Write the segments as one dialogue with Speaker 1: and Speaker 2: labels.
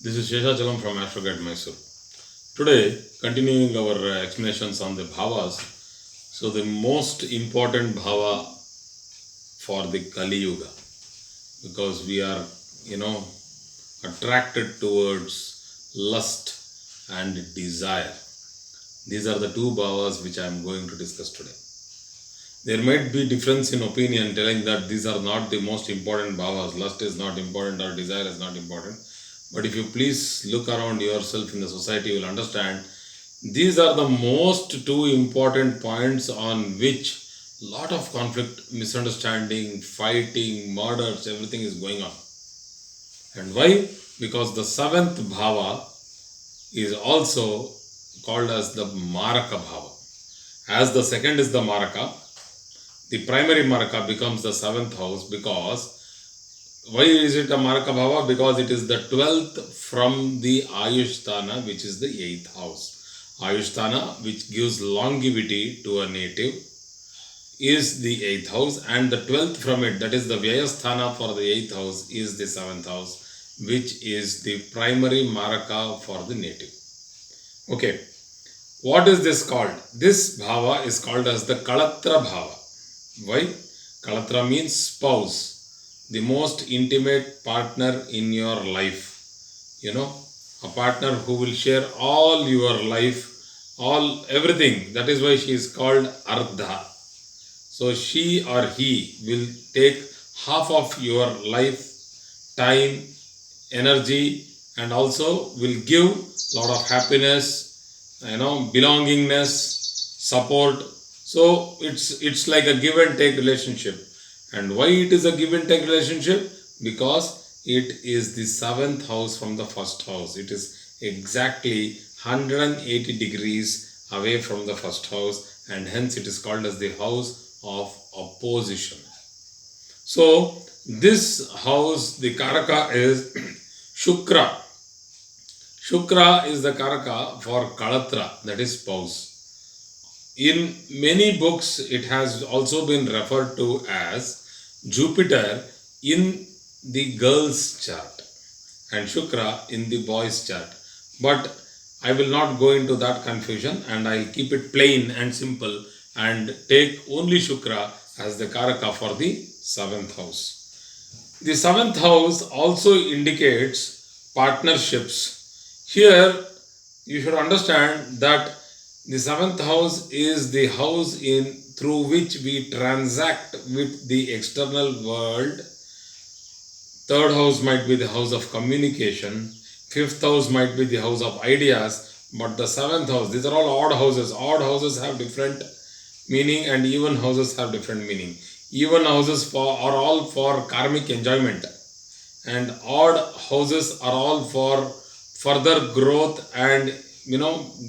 Speaker 1: This is Sheshachalam from Astroguide Mysore. Today, continuing our explanations on the bhavas. So, the most important bhava for the Kali Yuga, because we are, attracted towards lust and desire. These are the two bhavas which I am going to discuss today. There might be difference in opinion telling that these are not the most important bhavas, lust is not important or desire is not important. But if you please look around yourself in the society, you will understand these are the most two important points on which lot of conflict, misunderstanding, fighting, murders, everything is going on. And why? Because the seventh bhava is also called as the Maraka bhava. As the second is the Maraka, the primary Maraka becomes the seventh house. Because why is it a Maraka bhava? Because it is the 12th from the Ayusthana, which is the 8th house. Ayusthana, which gives longevity to a native, is the 8th house, and the 12th from it, that is the Vyayasthana for the 8th house, is the 7th house, which is the primary Maraka for the native. Okay, what is this called? This bhava is called as the Kalatra bhava. Why? Kalatra means spouse, the most intimate partner in your life. A partner who will share all your life, everything. That is why she is called Ardha. So she or he will take half of your life, time, energy, and also will give lot of happiness, belongingness, support. So it's like a give and take relationship. And why it is a give and take relationship? Because it is the seventh house from the first house. It is exactly 180 degrees away from the first house, and hence it is called as the house of opposition. So this house, the Karaka is Shukra. Shukra is the Karaka for Kalatra, that is spouse. In many books, it has also been referred to as Jupiter in the girl's chart and Shukra in the boy's chart. But I will not go into that confusion, and I'll keep it plain and simple and take only Shukra as the Karaka for the 7th house. The 7th house also indicates partnerships. Here, you should understand that the 7th house is the house through which we transact with the external world. 3rd house might be the house of communication. 5th house might be the house of ideas. But the 7th house, these are all odd houses. Odd houses have different meaning, and even houses have different meaning. Even houses are all for karmic enjoyment, and odd houses are all for further growth and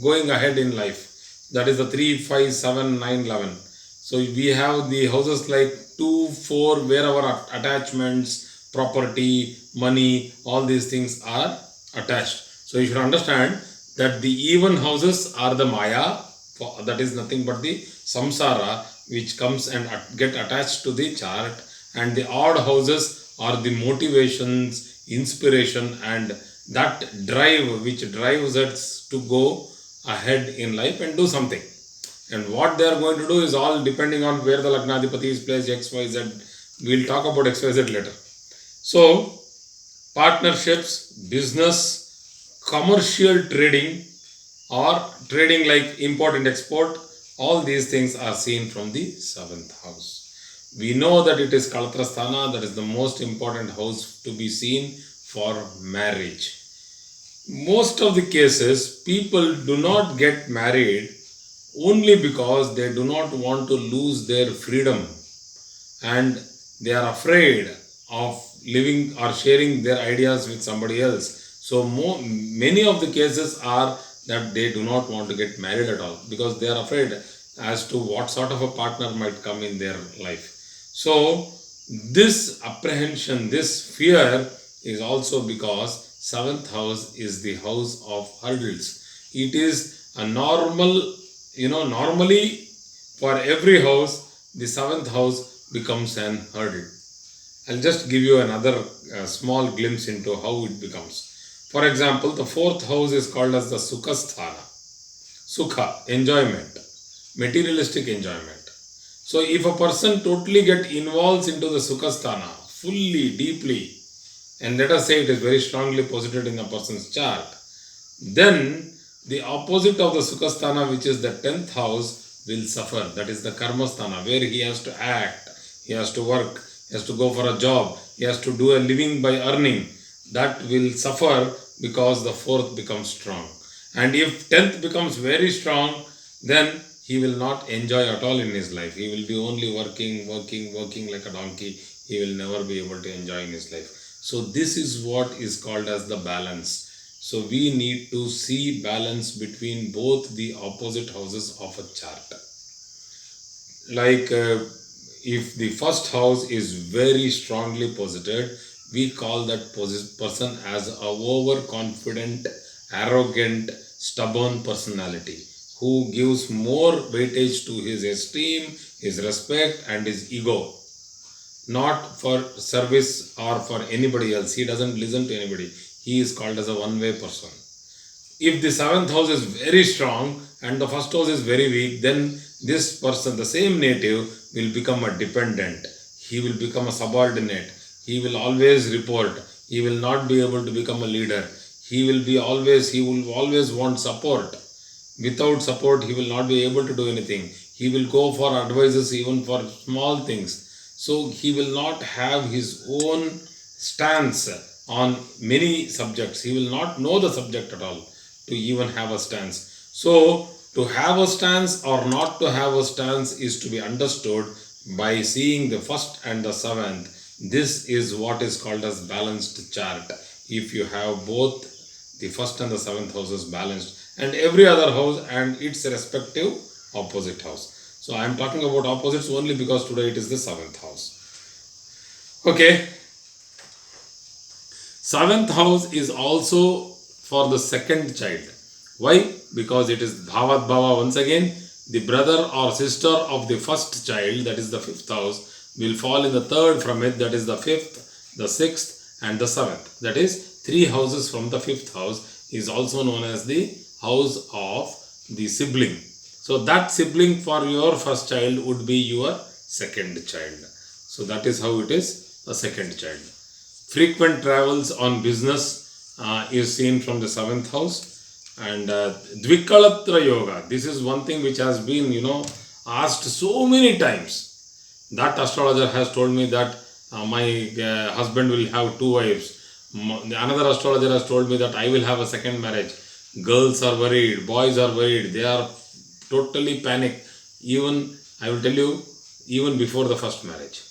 Speaker 1: going ahead in life. That is the 3, 5, 7, 9, 11. So we have the houses like 2, 4, where our attachments, property, money, all these things are attached. So you should understand that the even houses are the Maya, that is nothing but the samsara, which comes and get attached to the chart, and the odd houses are the motivations, inspiration, and that drive which drives us to go ahead in life and do something. And what they are going to do is all depending on where the Lagnadipati is placed, XYZ. We'll talk about XYZ later. So, partnerships, business, commercial trading, or trading like import and export, all these things are seen from the 7th house. We know that it is Kalatrasthana, that is the most important house to be seen for marriage. Most of the cases, people do not get married only because they do not want to lose their freedom, and they are afraid of living or sharing their ideas with somebody else. So many of the cases are that they do not want to get married at all because they are afraid as to what sort of a partner might come in their life. So this apprehension, this fear is also because 7th house is the house of hurdles. It is a normal, normally for every house, the 7th house becomes an hurdle. I'll just give you another small glimpse into how it becomes. For example, the fourth house is called as the Sukhasthana. Sukha, enjoyment, materialistic enjoyment. So if a person totally get involves into the Sukhasthana, fully, deeply, and let us say it is very strongly posited in a person's chart, then the opposite of the Sukhasthana, which is the 10th house, will suffer. That is the Karmasthana, where he has to act, he has to work, he has to go for a job, he has to do a living by earning. That will suffer because the 4th becomes strong. And if 10th becomes very strong, then he will not enjoy at all in his life. He will be only working like a donkey. He will never be able to enjoy in his life. So this is what is called as the balance. So we need to see balance between both the opposite houses of a chart. Like if the first house is very strongly posited, we call that person as a overconfident, arrogant, stubborn personality who gives more weightage to his esteem, his respect and his ego, not for service or for anybody else. He doesn't listen to anybody. He is called as a one-way person. If the 7th house is very strong and the first house is very weak, then this person, the same native, will become a dependent. He will become a subordinate. He will always report. He will not be able to become a leader. He will always want support. Without support, he will not be able to do anything. He will go for advices even for small things. So he will not have his own stance on many subjects. He will not know the subject at all to even have a stance. So to have a stance or not to have a stance is to be understood by seeing the first and the 7th. This is what is called as balanced chart. If you have both the first and the 7th houses balanced, and every other house and its respective opposite house. So I am talking about opposites only because today it is the 7th house. Okay. 7th house is also for the second child. Why? Because it is Bhavat Bhava. Once again, the brother or sister of the first child, that is the 5th house, will fall in the third from it, that is the 5th, the 6th and the 7th. That is 3 houses from the 5th house is also known as the house of the sibling. So that sibling for your first child would be your second child. So that is how it is, a second child. Frequent travels on business is seen from the 7th house. And Dwikalatra Yoga, this is one thing which has been, asked so many times. That astrologer has told me that my husband will have 2 wives. Another astrologer has told me that I will have a second marriage. Girls are worried, boys are worried, they are totally panicked. Even, I will tell you, even before the first marriage,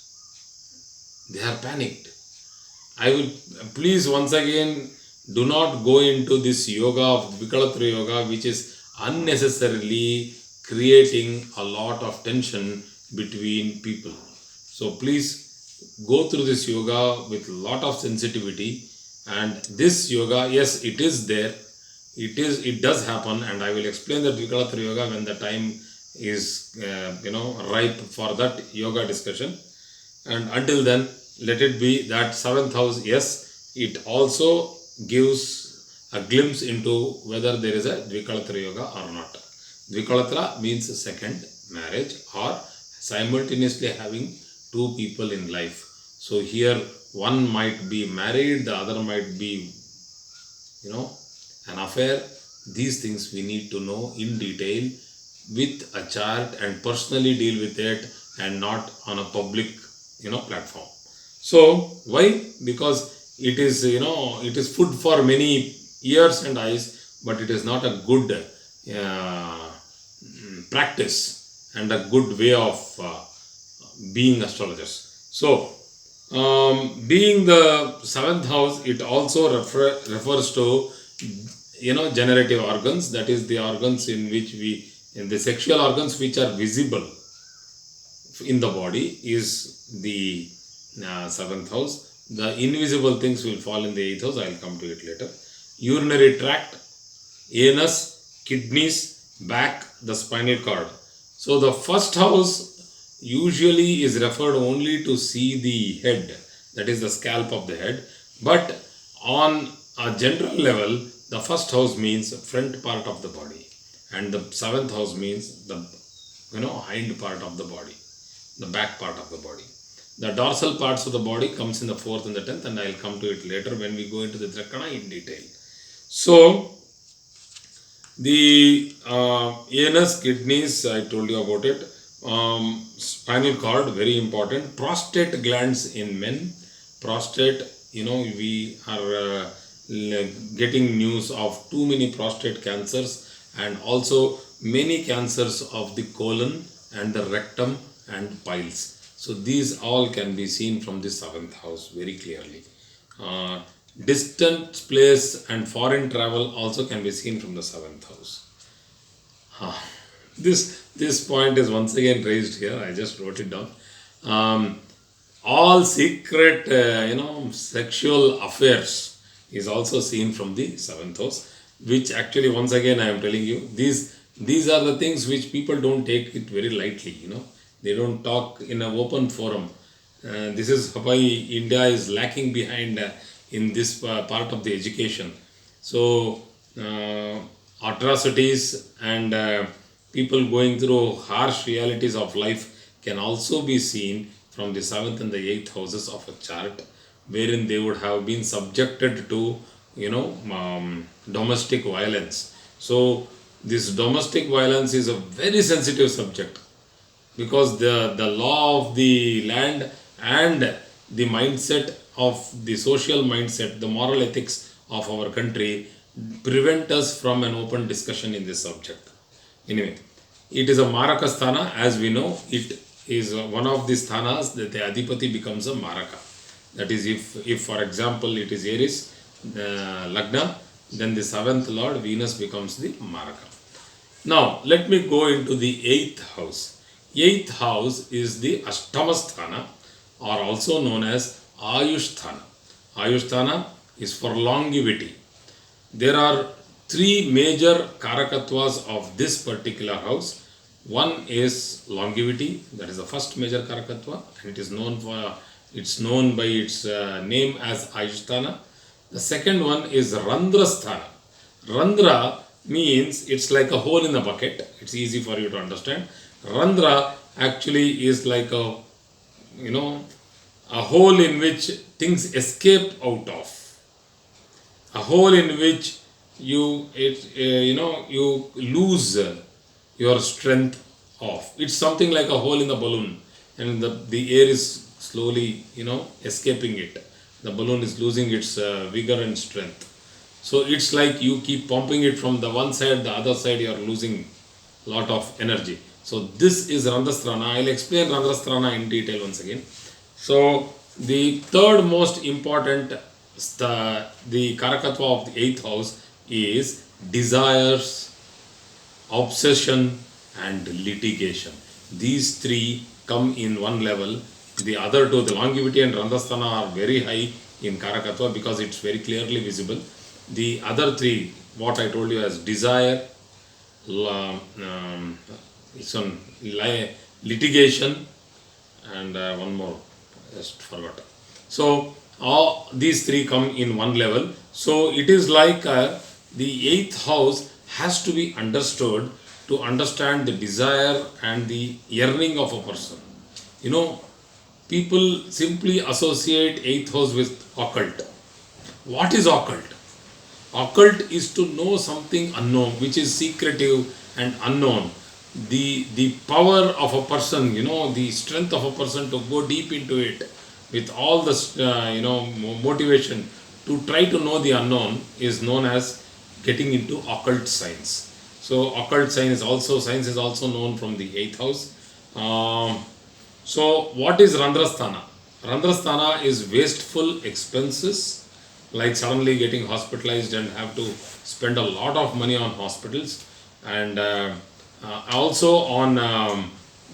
Speaker 1: they are panicked. I will, please once again, do not go into this yoga of Dwikalatra Yoga, which is unnecessarily creating a lot of tension between people. So please go through this yoga with a lot of sensitivity. And this yoga, yes, it is there. It does happen, and I will explain the Dwikalatra Yoga when the time is ripe for that yoga discussion. And until then, let it be that 7th house, yes, it also gives a glimpse into whether there is a Dwikalatra Yoga or not. Dwikalatra means second marriage or simultaneously having 2 people in life. So here one might be married, the other might be, an affair. These things we need to know in detail with a chart and personally deal with it and not on a public, platform. So why? Because it is, it is food for many ears and eyes, but it is not a good practice and a good way of being astrologers. So being the 7th house, it also refers to generative organs, that is the organs in the sexual organs which are visible in the body is the 7th house. The invisible things will fall in the 8th house. I will come to it later. Urinary tract, anus, kidneys, back, the spinal cord. So the first house usually is referred only to see the head, that is the scalp of the head. But on a general level, the first house means front part of the body, and the seventh house means the hind part of the body, the back part of the body. The dorsal parts of the body comes in the fourth and the 10th, and I'll come to it later when we go into the Drakana in detail. So the anus, kidneys, I told you about it. Spinal cord, very important. Prostate glands in men. Prostate, we are getting news of too many prostate cancers, and also many cancers of the colon and the rectum and piles. So these all can be seen from the seventh house very clearly. Distant place and foreign travel also can be seen from the seventh house. This point is once again raised here. I just wrote it down. All secret, sexual affairs is also seen from the seventh house, which actually once again I am telling you, these are the things which people don't take it very lightly. They don't talk in an open forum. This is why India is lacking behind in this part of the education. So atrocities and people going through harsh realities of life can also be seen from the 7th and the 8th houses of a chart, wherein they would have been subjected to domestic violence. So this domestic violence is a very sensitive subject, because the law of the land and the mindset of the social mindset, the moral ethics of our country prevent us from an open discussion in this subject. Anyway, it is a Maraka Sthana. As we know, it is one of the sthanas that the Adhipati becomes a Maraka. That is, if for example it is Aries, Lagna, then the 7th Lord Venus becomes the Maraka. Now, let me go into the 8th house. 8th house is the Ashtamasthana, or also known as Ayushthana. Ayushthana is for longevity. There are three major Karakatwas of this particular house. One is longevity, that is the first major Karakatva, and it is known by its name as Ayushthana. The second one is Randrasthana. Randra means it's like a hole in the bucket. It's easy for you to understand. Randra actually is like a hole in which things escape out of, a hole in which you lose your strength of. It's something like a hole in the balloon, and the air is slowly escaping it. The balloon is losing its vigor and strength. So it's like you keep pumping it from the one side, the other side you are losing a lot of energy. So this is Randrasthana. I'll explain Randrasthana in detail once again. So the third most important, the Karakatva of the 8th house is desires, obsession and litigation. These three come in one level. The other two, the longevity and Randrasthana, are very high in Karakatva because it's very clearly visible. The other three, what I told you as desire, litigation, and one more, just forgot. So all these three come in one level. So it is like the 8th house has to be understood to understand the desire and the yearning of a person. People simply associate 8th house with occult. What is occult? Occult is to know something unknown, which is secretive and unknown. The power of a person, the strength of a person to go deep into it with all the motivation to try to know the unknown is known as getting into occult science. So occult science is also known from the 8th house. So what is Randrasthana? Randrasthana is wasteful expenses, like suddenly getting hospitalized and have to spend a lot of money on hospitals, and also on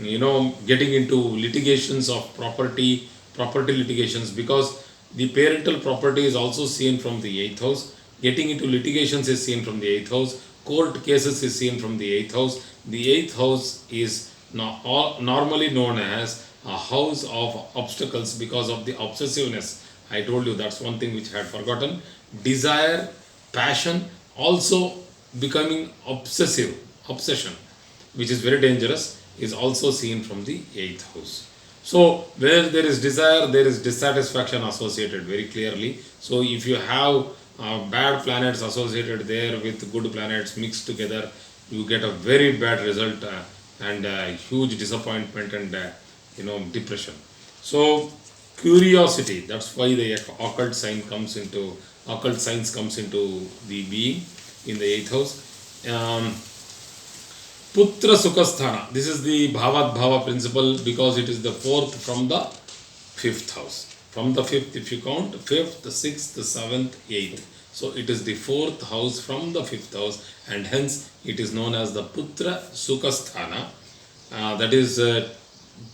Speaker 1: getting into litigations of property litigations, because the parental property is also seen from the 8th house. Getting into litigations is seen from the 8th house. Court cases is seen from the 8th house. The 8th house is normally known as a house of obstacles because of the obsessiveness. I told you that's one thing which I had forgotten. desire, passion, also becoming obsession, which is very dangerous, is also seen from the 8th house. So where there is desire, there is dissatisfaction associated very clearly. So if you have bad planets associated there with good planets mixed together, you get a very bad result and huge disappointment and depression. So curiosity, that's why the occult science comes into the being in the 8th house. Putra Sukhasthana. This is the Bhavat Bhava principle because it is the fourth from the 5th house. From the 5th, if you count, 5th, 6th, 7th, 8th. So it is the 4th house from the 5th house, and hence it is known as the Putra Sukhasthana. That is to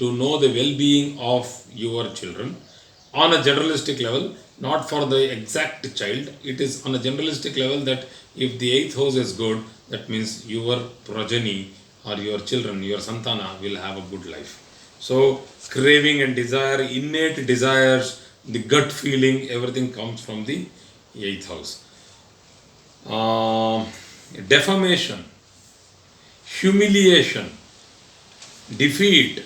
Speaker 1: know the well-being of your children on a generalistic level, not for the exact child. It is on a generalistic level that if the 8th house is good, that means your progeny or your children, your santana will have a good life. So craving and desire, innate desires, the gut feeling, everything comes from the 8th house. Defamation, humiliation, defeat,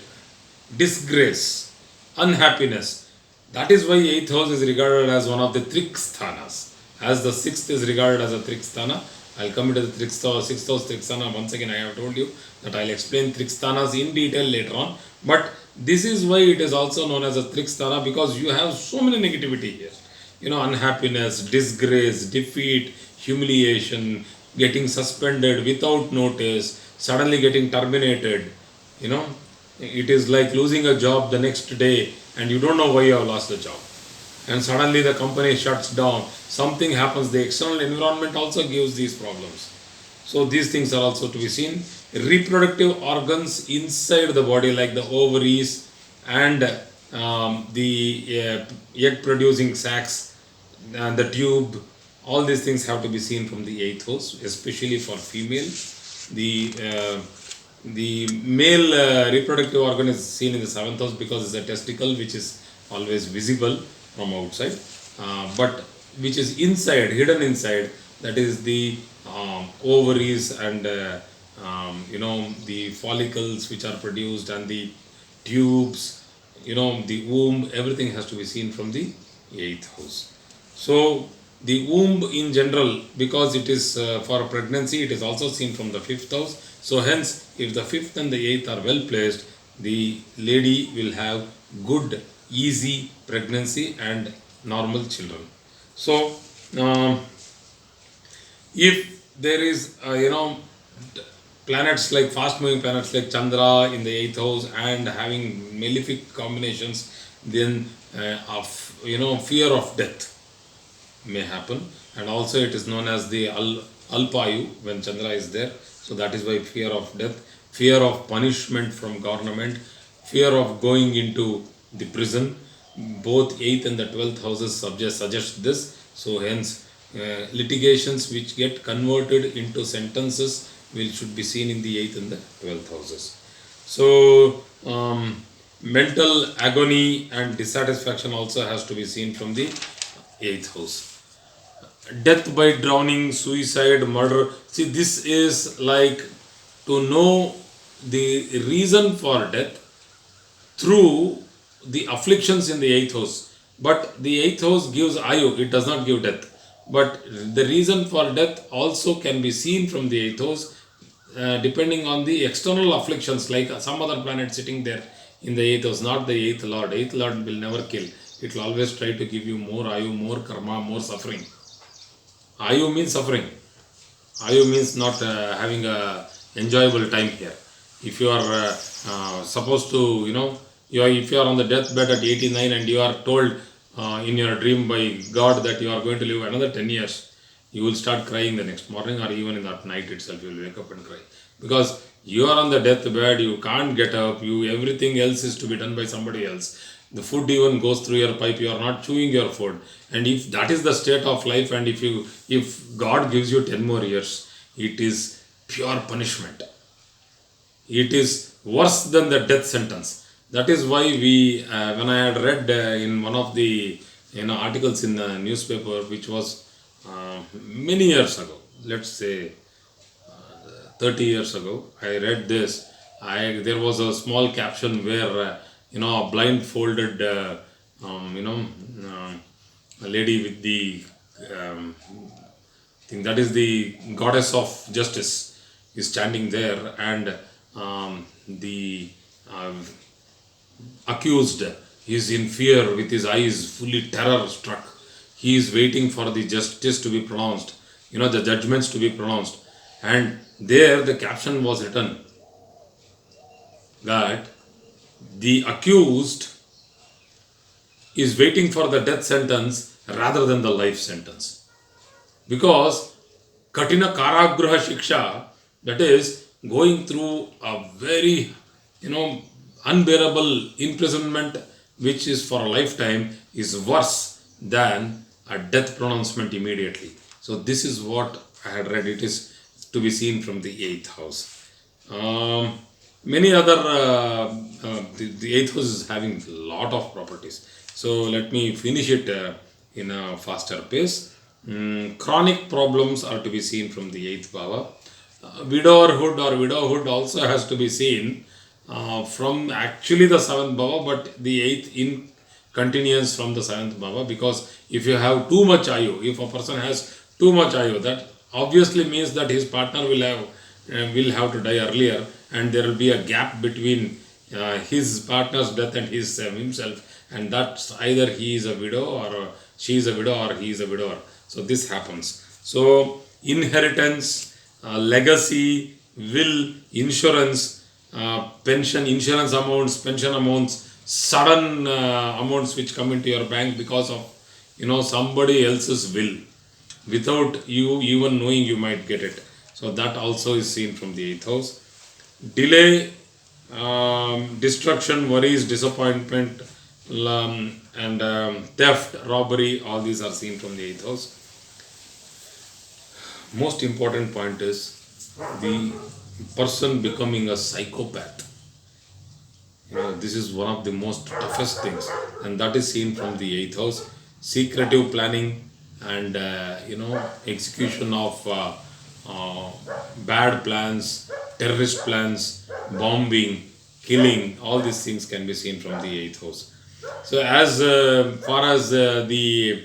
Speaker 1: disgrace, unhappiness. That is why 8th house is regarded as one of the Triksthānas. As the 6th is regarded as a Triksthāna. I'll come into the 6th house Triksthāna. Once again, I have told you that I'll explain Triksthānas in detail later on. But this is why it is also known as a Triksthāna, because you have so many negativity here. Unhappiness, disgrace, defeat, humiliation, getting suspended without notice, suddenly getting terminated. It is like losing a job the next day and you don't know why you have lost the job. And suddenly the company shuts down. Something happens. The external environment also gives these problems. So these things are also to be seen. Reproductive organs inside the body, like the ovaries and the egg producing sacs and the tube, all these things have to be seen from the 8th house, especially for female. The male reproductive organ is seen in the 7th house because it's a testicle which is always visible from outside, but which is inside, hidden inside, that is the ovaries and the follicles which are produced and the tubes, the womb, everything has to be seen from the 8th house. So the womb in general, because it is for pregnancy, it is also seen from the 5th house. So hence, if the 5th and the 8th are well placed, the lady will have good, easy pregnancy and normal children. So if there is planets like fast moving planets like Chandra in the 8th house and having malefic combinations, then fear of death may happen. And also it is known as the Alpayu when Chandra is there. So that is why fear of death, fear of punishment from government, fear of going into the prison. Both 8th and the 12th houses suggest this. So hence litigations which get converted into sentences should be seen in the 8th and the 12th houses. So mental agony and dissatisfaction also has to be seen from the 8th house. Death by drowning, suicide, murder. See, this is like to know the reason for death through the afflictions in the 8th house. But the 8th house gives ayu, it does not give death. But the reason for death also can be seen from the 8th house depending on the external afflictions, like some other planet sitting there in the 8th house, not the 8th Lord. 8th Lord will never kill. It will always try to give you more ayu, more karma, more suffering. Ayu means suffering. Ayu means not having a enjoyable time here. If you are supposed to, if you are on the deathbed at 89 and you are told in your dream by God that you are going to live another 10 years, you will start crying the next morning, or even in that night itself you will wake up and cry. Because you are on the deathbed, you can't get up, everything else is to be done by somebody else. The food even goes through your pipe, you are not chewing your food. And if that is the state of life, and if God gives you 10 more years, it is pure punishment. It is worse than the death sentence. That is why when I had read in one of the articles in the newspaper, which was many years ago, let's say 30 years ago, I read this. There was a small caption where a blindfolded a lady with the thing that is the goddess of justice is standing there, and the accused is in fear with his eyes fully terror struck. He is waiting for the justice to be pronounced, the judgments to be pronounced. And there the caption was written that the accused is waiting for the death sentence rather than the life sentence. Because Katina Karagraha Shiksha, that is going through a very, unbearable imprisonment which is for a lifetime, is worse than a death pronouncement immediately. So this is what I had read. It is to be seen from the 8th house. Many other, the 8th house is having a lot of properties. So let me finish it in a faster pace. Chronic problems are to be seen from the 8th bhava. Widowhood also has to be seen from actually the 7th bhava, but the 8th in continuance from the 7th bhava, because if you have too much ayu, if a person has too much ayu, that obviously means that his partner will have to die earlier, and there will be a gap between his partner's death and his himself, and that's either he is a widow or she is a widow or he is a widower. So this happens. So inheritance, legacy, will, insurance, pension, insurance amounts, pension amounts, sudden amounts which come into your bank because of somebody else's will, without you even knowing you might get it. So that also is seen from the 8th house. Delay, destruction, worries, disappointment, and theft, robbery, all these are seen from the 8th house. Most important point is the person becoming a psychopath. This is one of the most toughest things, and that is seen from the 8th house. Secretive planning and execution of bad plans, terrorist plans, bombing, killing, all these things can be seen from the 8th house. So as far as the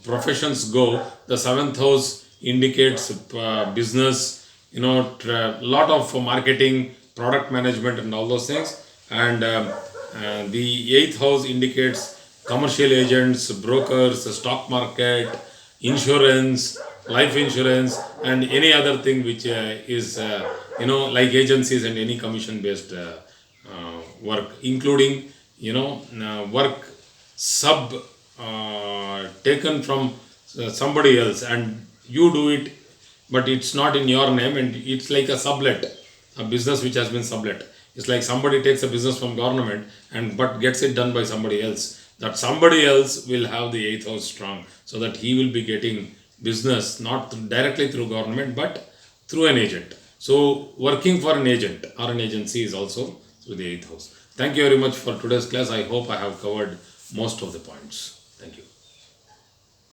Speaker 1: professions go, the 7th house indicates business, lot of marketing, product management and all those things, and the 8th house indicates commercial agents, brokers, stock market, insurance, life insurance, and any other thing which is like agencies and any commission based work, including work taken from somebody else, and you do it, but it's not in your name, and it's like a sublet, a business which has been sublet. It's like somebody takes a business from government but gets it done by somebody else. That somebody else will have the 8th house strong, so that he will be getting business not directly through government but through an agent. So working for an agent or an agency is also through the 8th house. Thank you very much for today's class. I hope I have covered most of the points. Thank you.